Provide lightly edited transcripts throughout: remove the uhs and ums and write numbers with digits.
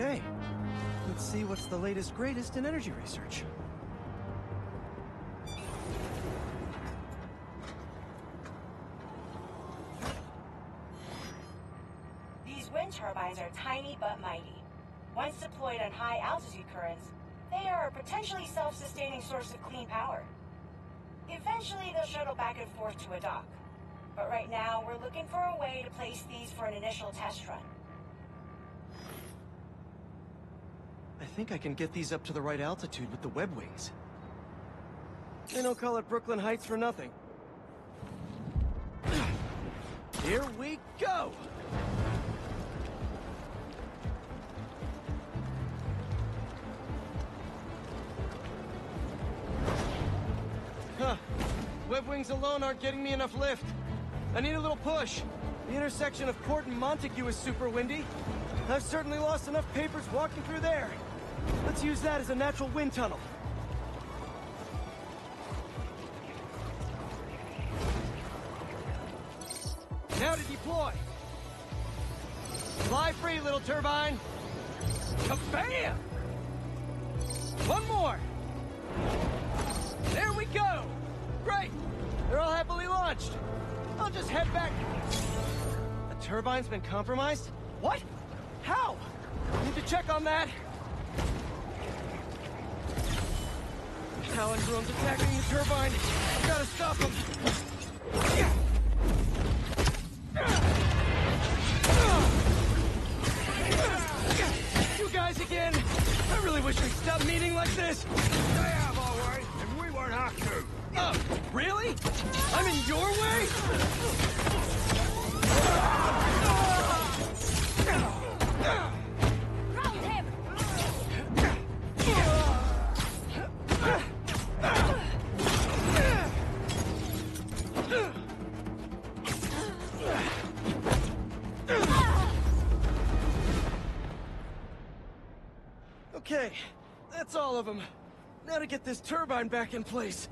Okay. Let's see what's the latest greatest in energy research. These wind turbines are tiny but mighty. Once deployed on high altitude currents, they are a potentially self-sustaining source of clean power. Eventually, they'll shuttle back and forth to a dock. But right now, we're looking for a way to place these for an initial test run. I think I can get these up to the right altitude with the web wings. They don't call it Brooklyn Heights for nothing. Here we go! Huh. Web wings alone aren't getting me enough lift. I need a little push. The intersection of Port and Montague is super windy. I've certainly lost enough papers walking through there. Let's use that as a natural wind tunnel. Now to deploy. Fly free, little turbine. Kabam! One more. There we go. Great. They're all happily launched. I'll just head back. The turbine's been compromised? What? How? Need to check on that. Talon drone's attacking the turbine. Gotta stop them. You guys again? I really wish we'd stop meeting like this. Stay out of our way, and we won't have to. Oh, really? I'm in your way? Roll him! Okay, that's all of them. Now to get this turbine back in place.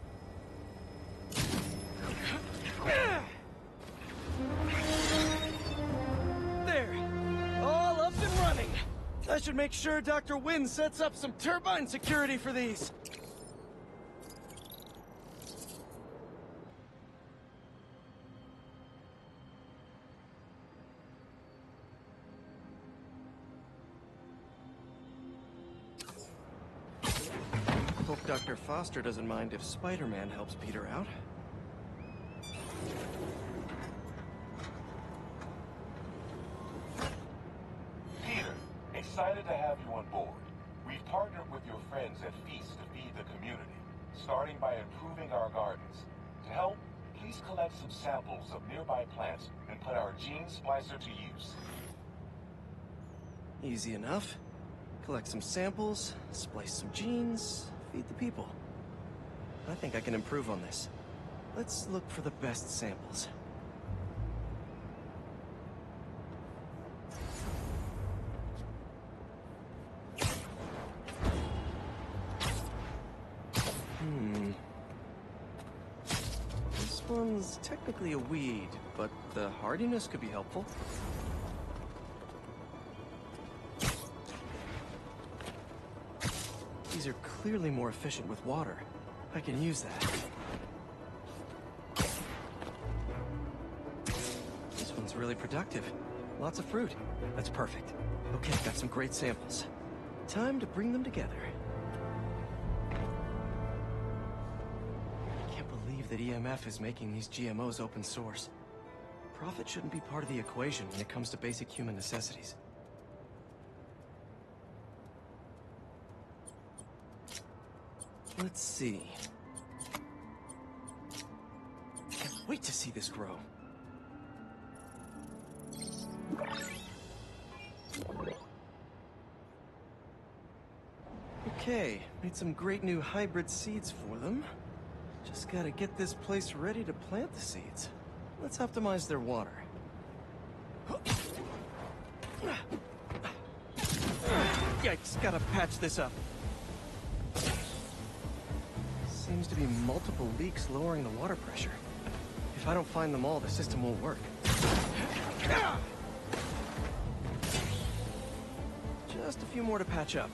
There, all up and running. I should make sure Dr. Wynn sets up some turbine security for these. Hope Dr. Foster doesn't mind if Spider-Man helps Peter out. Peter, excited to have you on board. We've partnered with your friends at Feast to feed the community, starting by improving our gardens. To help, please collect some samples of nearby plants and put our gene splicer to use. Easy enough. Collect some samples, splice some genes, feed the people. I think I can improve on this. Let's look for the best samples. This one's technically a weed, but the hardiness could be helpful. These are clearly more efficient with water. I can use that. This one's really productive. Lots of fruit. That's perfect. Okay, got some great samples. Time to bring them together. I can't believe that EMF is making these GMOs open source. Profit shouldn't be part of the equation when it comes to basic human necessities. Let's see. Can't wait to see this grow. Okay, made some great new hybrid seeds for them. Just gotta get this place ready to plant the seeds. Let's optimize their water. Yikes, gotta patch this up. Seems to be multiple leaks lowering the water pressure. If I don't find them all, the system won't work. Just a few more to patch up.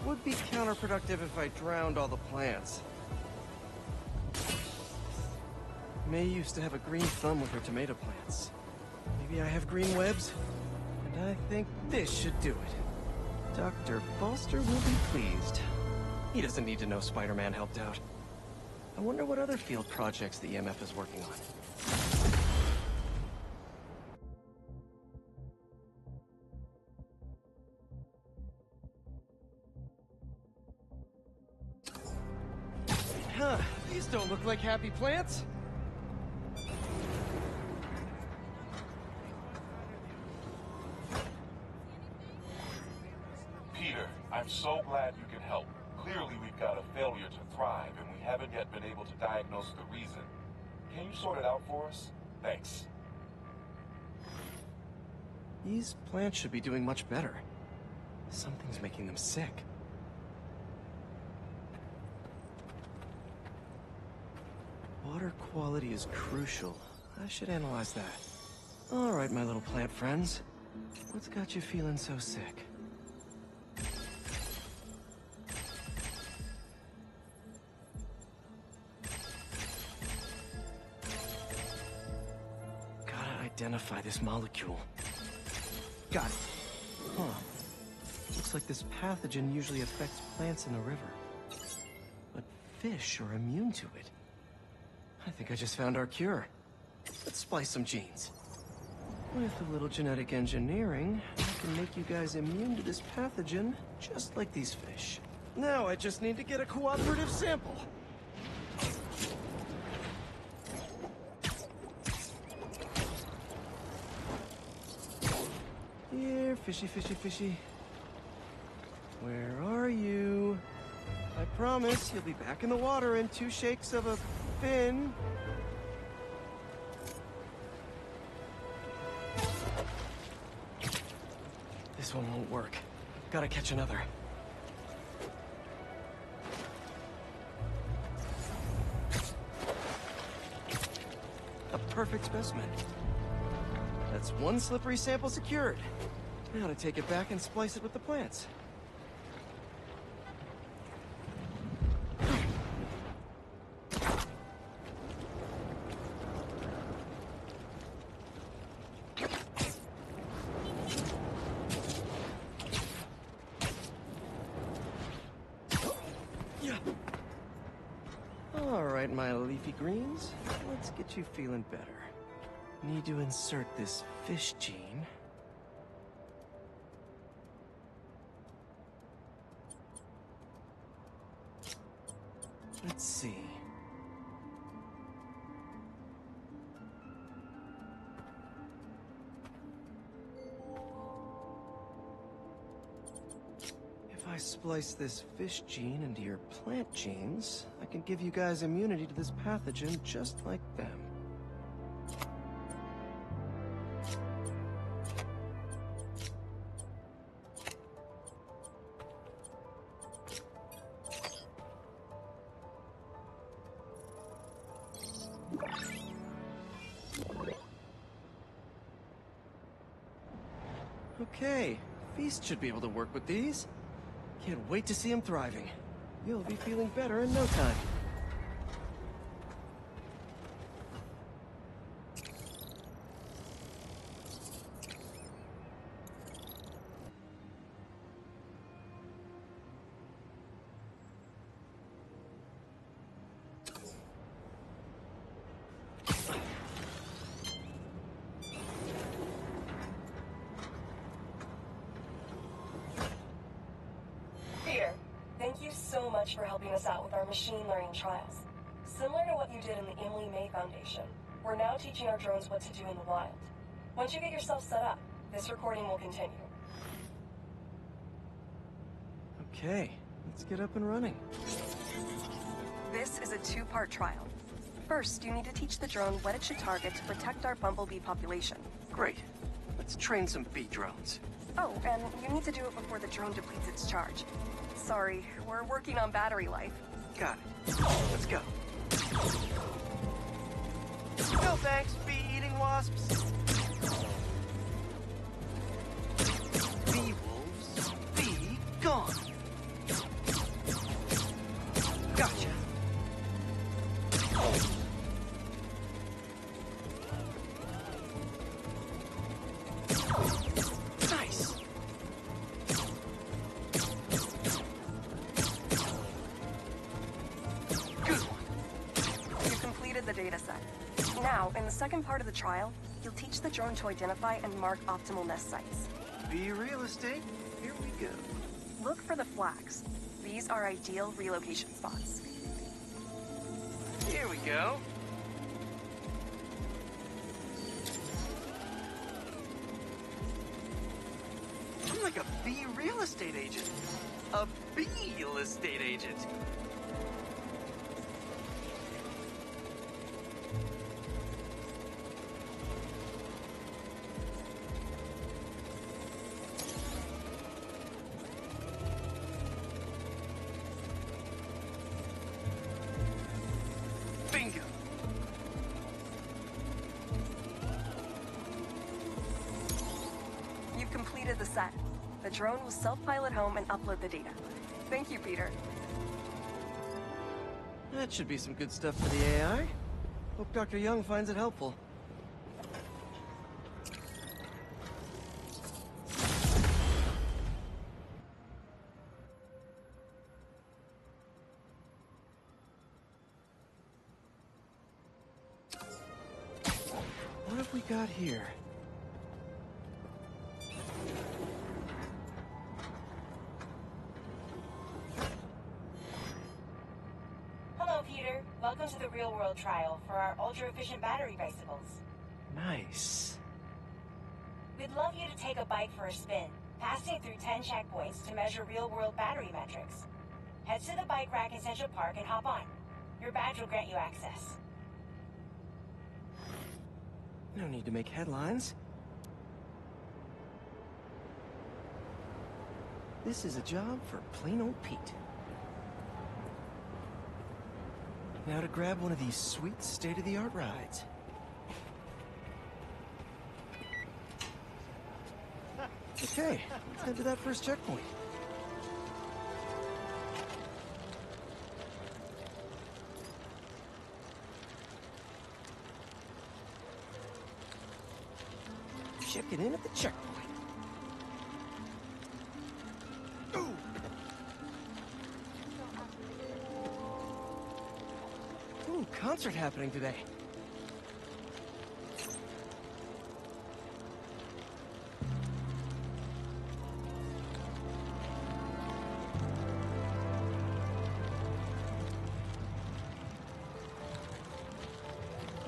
Would be counterproductive if I drowned all the plants. May used to have a green thumb with her tomato plants. Maybe I have green webs? And I think this should do it. Dr. Foster will be pleased. He doesn't need to know Spider-Man helped out. I wonder what other field projects the EMF is working on. Huh, these don't look like happy plants. Peter, I'm so glad you can help. Clearly we've got a failure to thrive, and we haven't yet been able to diagnose the reason. Can you sort it out for us? Thanks. These plants should be doing much better. Something's making them sick. Water quality is crucial. I should analyze that. All right, my little plant friends. What's got you feeling so sick? Gotta identify this molecule. Got it. Huh. Looks like this pathogen usually affects plants in the river. But fish are immune to it. I think I just found our cure. Let's splice some genes. With a little genetic engineering, I can make you guys immune to this pathogen, just like these fish. Now I just need to get a cooperative sample. Here, fishy, fishy, fishy. Where are you? I promise you'll be back in the water in 2 shakes of a fin. This one won't work. Gotta catch another. A perfect specimen. That's 1 slippery sample secured. Now to take it back and splice it with the plants. All right, my leafy greens, let's get you feeling better. Need to insert this fish gene. Let's see. If I splice this fish gene into your plant genes, I can give you guys immunity to this pathogen just like them. Okay, Feast should be able to work with these. Can't wait to see him thriving. You'll be feeling better in no time. Thank you so much for helping us out with our machine learning trials. Similar to what you did in the Emily May Foundation, we're now teaching our drones what to do in the wild. Once you get yourself set up, this recording will continue. Okay, let's get up and running. This is a 2-part trial. First, you need to teach the drone what it should target to protect our bumblebee population. Great. Let's train some bee drones. Oh, and you need to do it before the drone depletes its charge. Sorry, we're working on battery life. Got it. Let's go. No thanks, bee-eating wasps. Bee wolves, be gone. Gotcha. Nice. Good one. You completed the data set. Now, in the second part of the trial, you'll teach the drone to identify and mark optimal nest sites. Bee real estate, here we go. Look for the flags. These are ideal relocation spots. Here we go. I'm like a bee real estate agent. A bee real estate agent. Bingo. You've completed the set. The drone will self-pilot home and upload the data. Thank you, Peter. That should be some good stuff for the AI. Hope Dr. Young finds it helpful. What have we got here? Hello, Peter. Welcome to the real-world trial for our ultra-efficient battery bicycles. Nice. We'd love you to take a bike for a spin, passing through 10 checkpoints to measure real-world battery metrics. Head to the bike rack in Central Park and hop on. Your badge will grant you access. No need to make headlines. This is a job for plain old Pete. Now to grab one of these sweet state-of-the-art rides. Okay, let's head to that first checkpoint. Checking in at the checkpoint. Ooh. Ooh, concert happening today.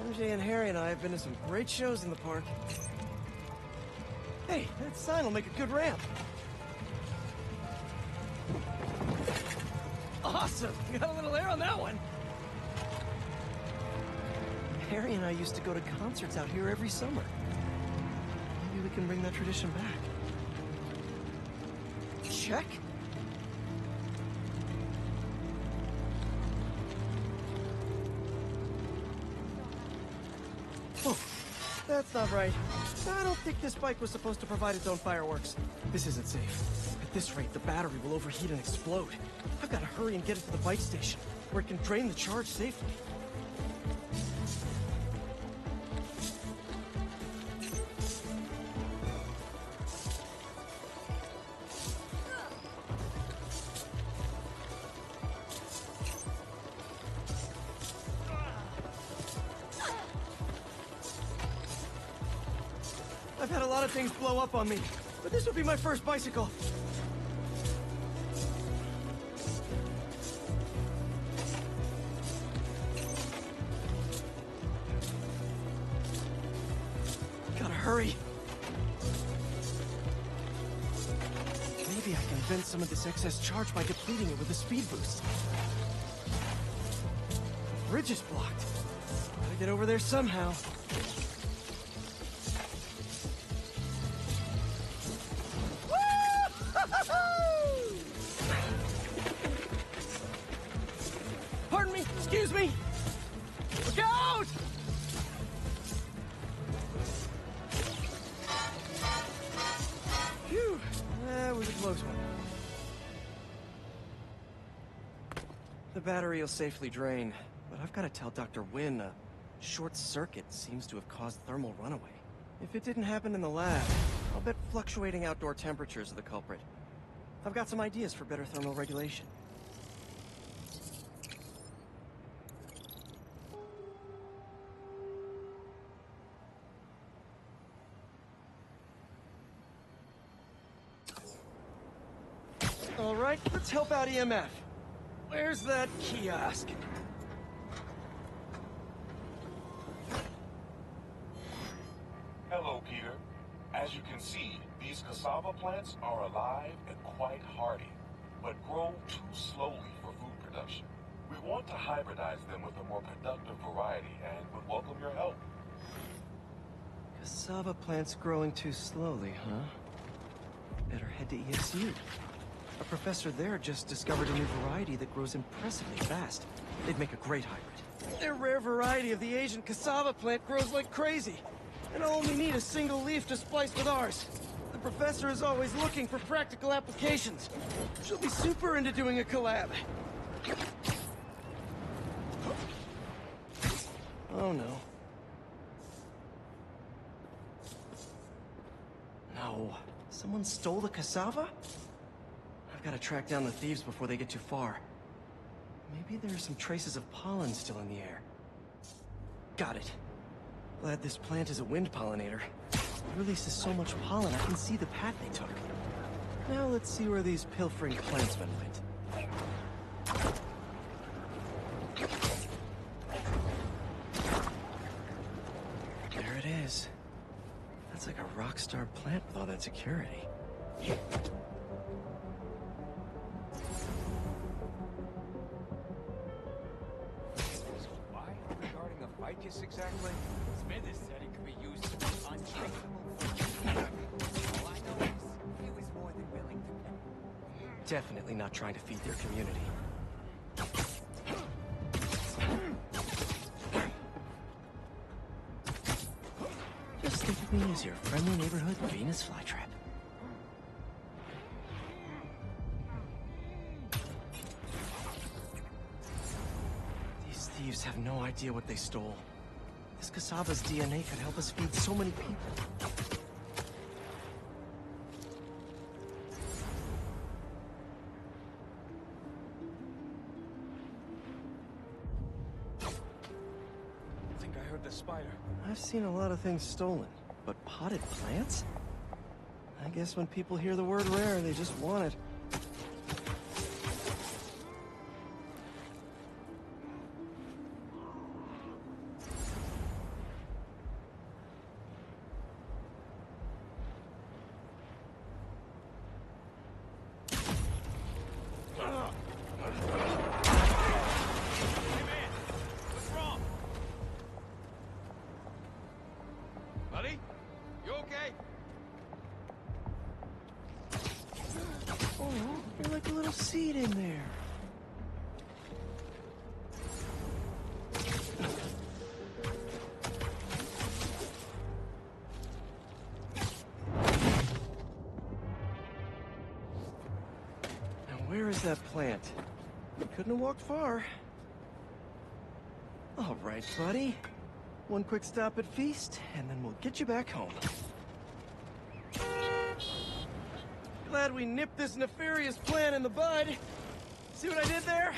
MJ and Harry and I have been to some great shows in the park. Hey, that sign will make a good ramp. Awesome! Got a little air on that one. Harry and I used to go to concerts out here every summer. Maybe we can bring that tradition back. Check. Oh, that's not right. I don't think this bike was supposed to provide its own fireworks. This isn't safe. At this rate, the battery will overheat and explode. I've got to hurry and get it to the bike station, where it can drain the charge safely. I've had a lot of things blow up on me, but this would be my first bicycle. Gotta hurry. Maybe I can vent some of this excess charge by depleting it with a speed boost. The bridge is blocked. Gotta get over there somehow. Pardon me, excuse me. Look out! close one. The battery will safely drain, but I've got to tell Dr. Wynn a short circuit seems to have caused thermal runaway. If it didn't happen in the lab, I'll bet fluctuating outdoor temperatures are the culprit. I've got some ideas for better thermal regulation. All right, let's help out EMF. Where's that kiosk? Hello, Peter. As you can see, these cassava plants are alive and quite hardy, but grow too slowly for food production. We want to hybridize them with a more productive variety and would welcome your help. Cassava plants growing too slowly, huh? Better head to ESU. A professor there just discovered a new variety that grows impressively fast. They'd make a great hybrid. Their rare variety of the Asian cassava plant grows like crazy, and I'll only need a single leaf to splice with ours. The professor is always looking for practical applications. She'll be super into doing a collab. Oh no. No. Someone stole the cassava? I've got to track down the thieves before they get too far. Maybe there are some traces of pollen still in the air. Got it. Glad this plant is a wind pollinator. It releases so much pollen I can see the path they took. Now let's see where these pilfering plantsmen went. There it is. That's like a rock star plant with all that security. Exactly. Smithers said it could be used to be untraceable. All I know is he was more than willing to pay. Definitely not trying to feed their community. Just think of me as your friendly neighborhood Venus flytrap. These thieves have no idea what they stole. This cassava's DNA could help us feed so many people. I think I heard the spider. I've seen a lot of things stolen, but potted plants? I guess when people hear the word rare, they just want it. Buddy? You okay? Oh, you're like a little seed in there. Now where is that plant? You couldn't have walked far. All right, buddy. One quick stop at Feast, and then we'll get you back home. Glad we nipped this nefarious plan in the bud. See what I did there?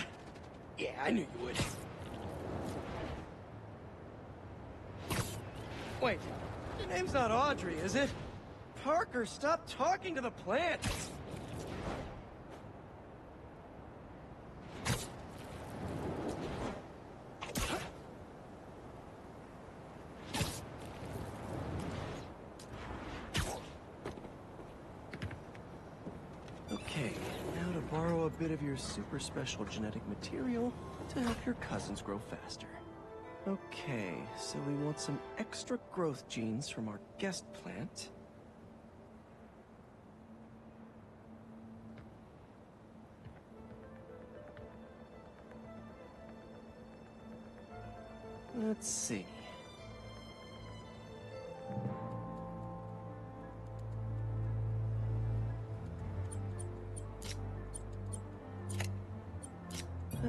Yeah, I knew you would. Wait, your name's not Audrey, is it? Parker, stop talking to the plant! Okay, now to borrow a bit of your super special genetic material to help your cousins grow faster. Okay, so we want some extra growth genes from our guest plant. Let's see.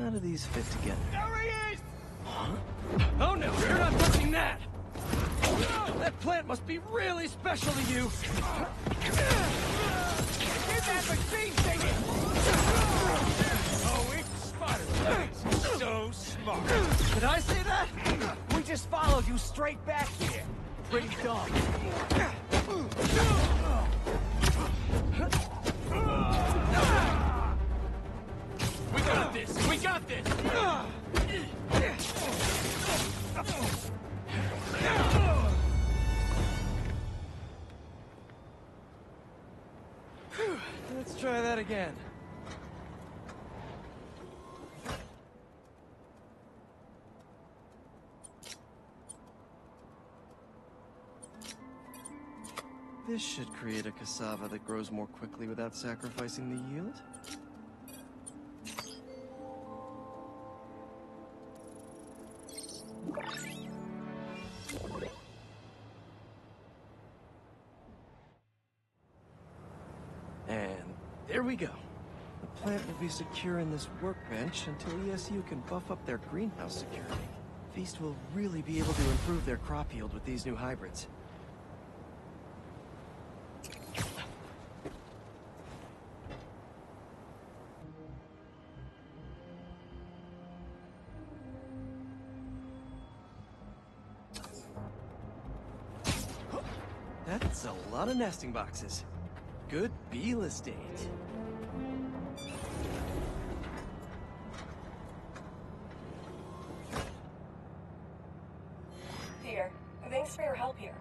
How do these fit together? There he is! Huh? Oh no, you're not touching that! That plant must be really special to you! Get that machine thing! Oh, it's spotted. It's so smart. Did I say that? We just followed you straight back here. Pretty dumb. We got this! We got this! Let's try that again. This should create a cassava that grows more quickly without sacrificing the yield. And there we go. The plant will be secure in this workbench until ESU can buff up their greenhouse security. Feast will really be able to improve their crop yield with these new hybrids. That's a lot of nesting boxes. Good bee estate. Peter, thanks for your help here.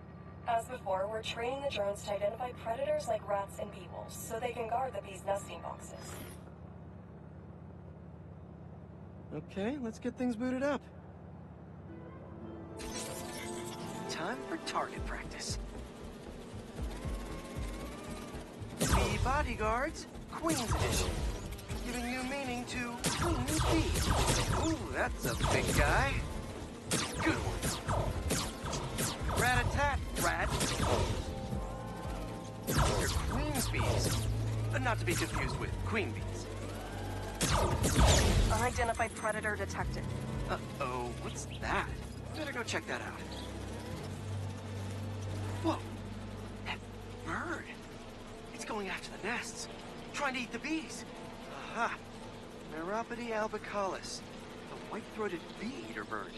As before, we're training the drones to identify predators like rats and bee wolves, so they can guard the bees' nesting boxes. Okay, let's get things booted up. Time for target practice. Bee bodyguards, Queen's Edition. Giving new meaning to Queen Bee. Ooh, that's a big guy. Good one. Rat-a-tat, rat. They're Queen's bees. Not to be confused with Queen bees. Unidentified predator detected. Uh-oh, what's that? Better go check that out. Whoa, that bird. It's going after the nests, trying to eat the bees. Aha, Neuropody albicollis, the white-throated bee-eater bird.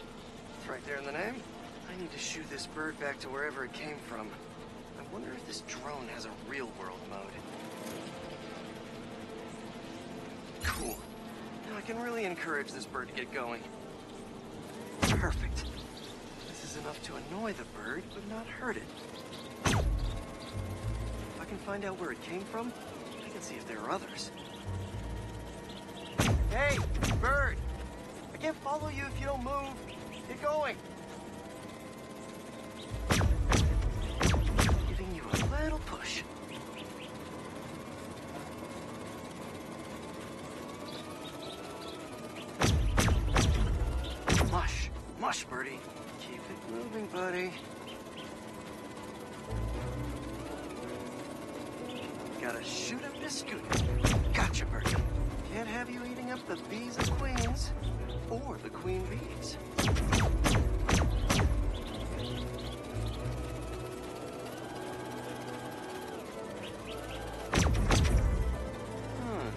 It's right there in the name. I need to shoo this bird back to wherever it came from. I wonder if this drone has a real-world mode. Cool. Now I can really encourage this bird to get going. Perfect. This is enough to annoy the bird, but not hurt it. If I can find out where it came from, I can see if there are others. Hey, bird! I can't follow you if you don't move. Get going. Giving you a little push. Mush. Mush, birdie. Keep it moving, buddy. Gotta shoot him to scoot him. Gotcha, birdie. Can't have you eating up the bees of queens. Or the queen bees.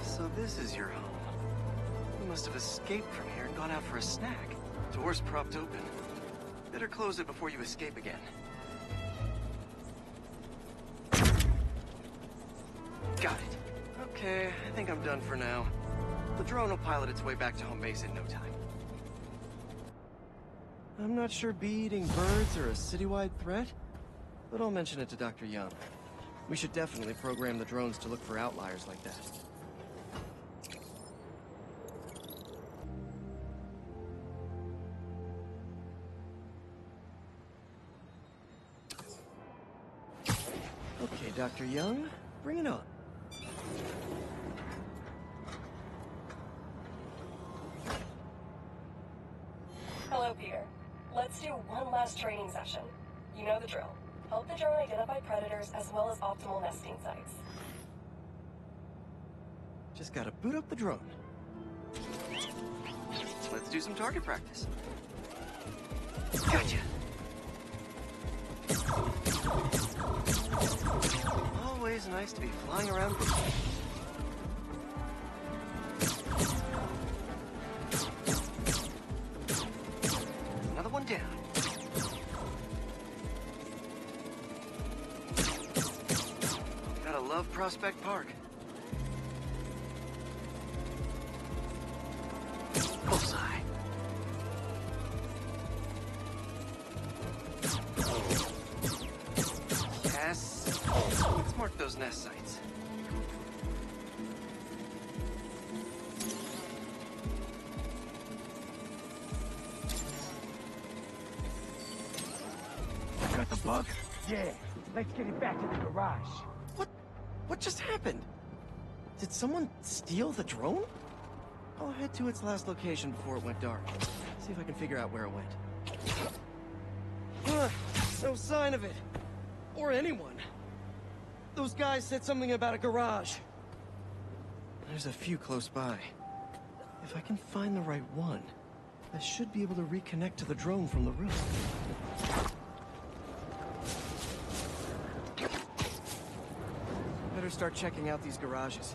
So this is your home. You must have escaped from here and gone out for a snack. Door's propped open. Better close it before you escape again. Got it. Okay, I think I'm done for now. The drone will pilot its way back to home base in no time. I'm not sure bee-eating birds are a citywide threat, but I'll mention it to Dr. Young. We should definitely program the drones to look for outliers like that. Okay, Dr. Young, bring it on. Hello, Peter. Let's do one last training session. You know the drill. Help the drone identify predators as well as optimal nesting sites. Just gotta boot up the drone. let's do some target practice. Gotcha! Always nice to be flying around. Another one down. Gotta love Prospect Park. Bullseye. Yes. Let's mark those nest sites. Got the bug? Yeah. Let's get it back to the garage. What just happened? Did someone steal the drone? I'll head to its last location before it went dark. See if I can figure out where it went. No sign of it. Or anyone. Those guys said something about a garage. There's a few close by. If I can find the right one, I should be able to reconnect to the drone from the roof. Better start checking out these garages.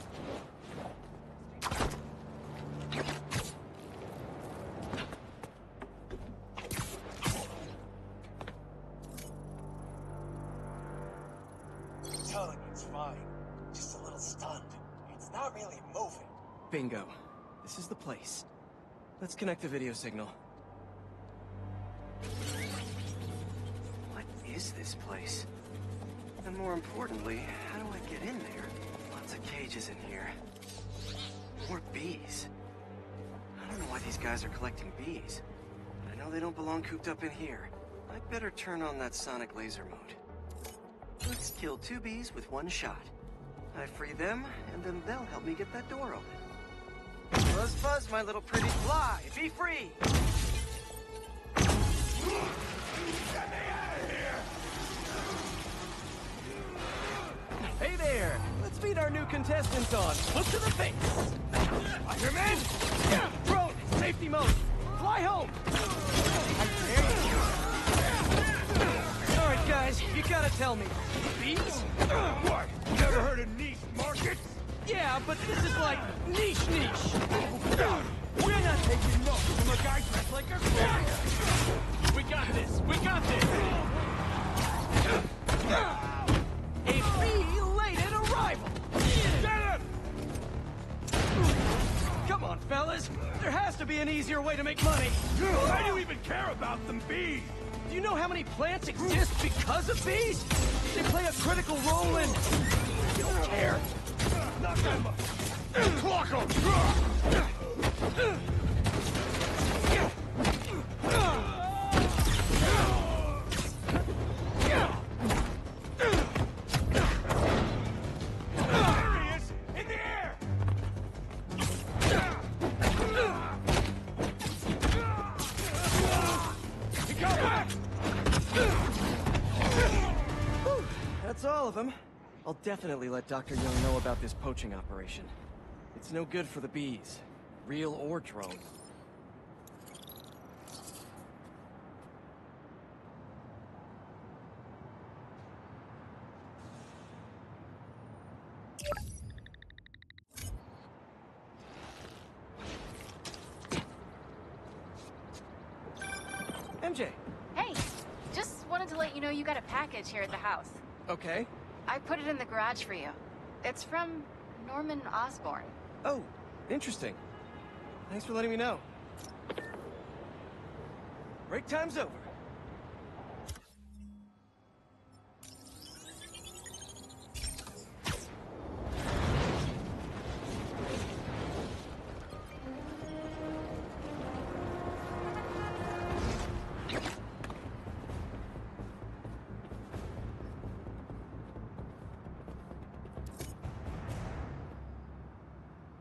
Telling you it's fine. Just a little stunned. It's not really moving. Bingo. This is the place. Let's connect the video signal. What is this place? And more importantly, how do I get in there? Lots of cages in here. More bees. I don't know why these guys are collecting bees. But I know they don't belong cooped up in here. I'd better turn on that sonic laser mode. Let's kill 2 bees with 1 shot. I free them, and then they'll help me get that door open. Buzz, buzz, my little pretty fly! Be free! Hey there! Let's meet our new contestants on Foot to the Face! Spider-Man! Drone! Safety mode! Fly home! Alright guys, you gotta tell me. Bees? What? Never heard of niche markets? Yeah, but this is like niche. We're not taking no from a guy dressed like a clown. We got this! We got this! A belated arrival! Get him! Come on, fellas! There has to be an easier way to make money! Why do you even care about them bees? Do you know how many plants exist because of bees? They play a critical role in... You don't care. Knock them up. Clock them! There he is! In the air! He got back! That's all of them. I'll definitely let Dr. Young know about this poaching operation. It's no good for the bees, real or drone. MJ! Hey, just wanted to let you know you got a package here at the house. Okay. I put it in the garage for you. It's from Norman Osborn. Oh, interesting. Thanks for letting me know. Break time's over.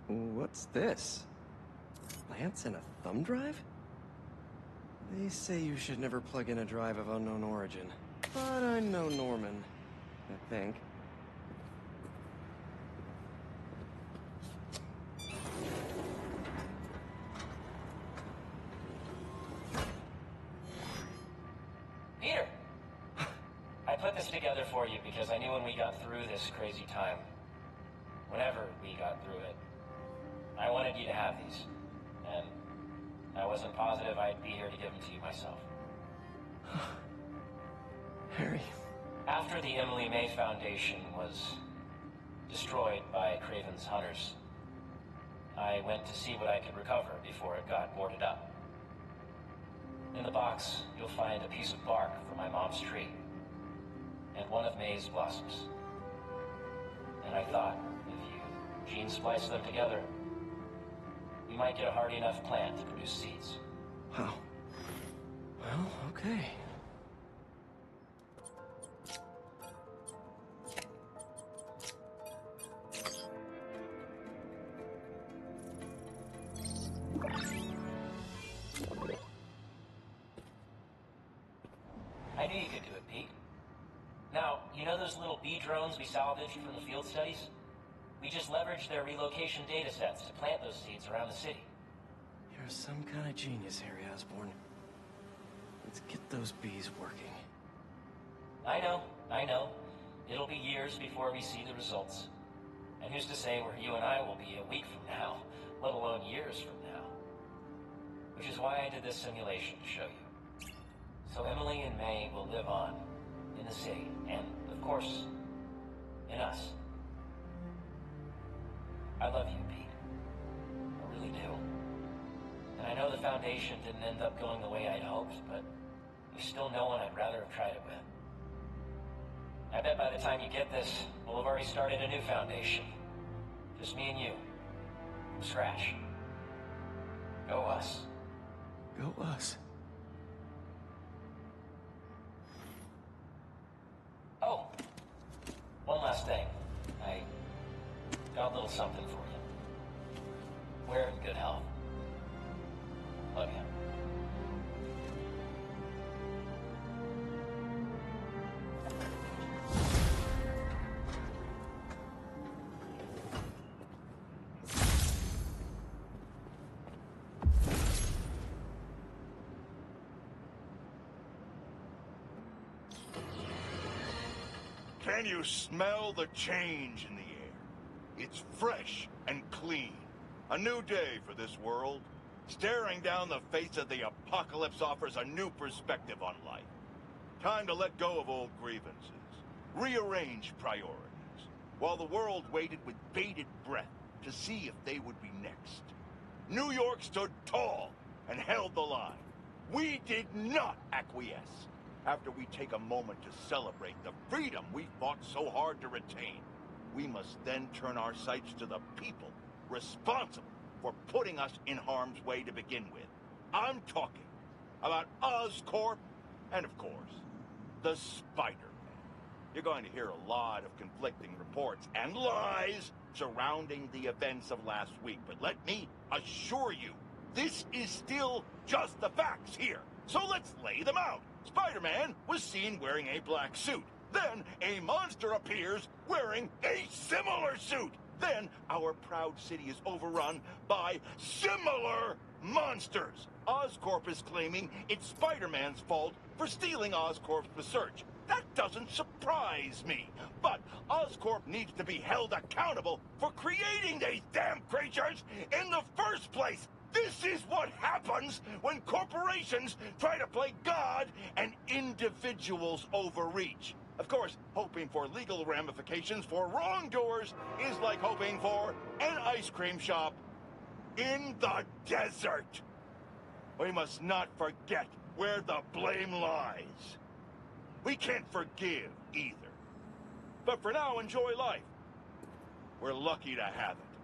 What's this? Plants and a thumb drive? They say you should never plug in a drive of unknown origin. But I know Norman, I think. put this together for you because I knew when we got through this crazy time, whenever we got through it, I wanted you to have these. And I wasn't positive I'd be here to give them to you myself. Harry. After the Emily May Foundation was destroyed by Craven's hunters, I went to see what I could recover before it got boarded up. In the box, you'll find a piece of bark from my mom's tree, and one of May's blossoms. And I thought, if you gene splice them together, you might get a hardy enough plant to produce seeds. Wow. Well, okay. I knew you could do it, Pete. Now, you know those little bee drones we salvaged from the field studies? We just leveraged their relocation data sets to plant those seeds around the city. You're some kind of genius, Harry Osborn. Let's get those bees working. I know. It'll be years before we see the results. And who's to say where you and I will be a week from now, let alone years from now? Which is why I did this simulation to show you. So Emily and May will live on in the city, and, of course, in us. I love you, Pete. I really do. And I know the Foundation didn't end up going the way I'd hoped, but there's still no one I'd rather have tried it with. I bet by the time you get this, we'll have already started a new Foundation. Just me and you. From scratch. Go us. Go us. Oh, one last thing. I got a little something for you. Wear it in good health. Love you. Can you smell the change in the air? It's fresh and clean. A new day for this world. Staring down the face of the apocalypse offers a new perspective on life. Time to let go of old grievances. Rearrange priorities. While the world waited with bated breath to see if they would be next. New York stood tall and held the line. We did not acquiesce. After we take a moment to celebrate the freedom we fought so hard to retain, we must then turn our sights to the people responsible for putting us in harm's way to begin with. I'm talking about Oscorp and, of course, the Spider-Man. You're going to hear a lot of conflicting reports and lies surrounding the events of last week, but let me assure you, this is still just the facts here. So let's lay them out. Spider-Man was seen wearing a black suit. Then a monster appears wearing a similar suit. Then our proud city is overrun by similar monsters. Oscorp is claiming it's Spider-Man's fault for stealing Oscorp's research. That doesn't surprise me. But Oscorp needs to be held accountable for creating these damn creatures in the first place. This is what happens when corporations try to play God and individuals overreach. Of course, hoping for legal ramifications for wrongdoers is like hoping for an ice cream shop in the desert. We must not forget where the blame lies. We can't forgive either. But for now, enjoy life. We're lucky to have it.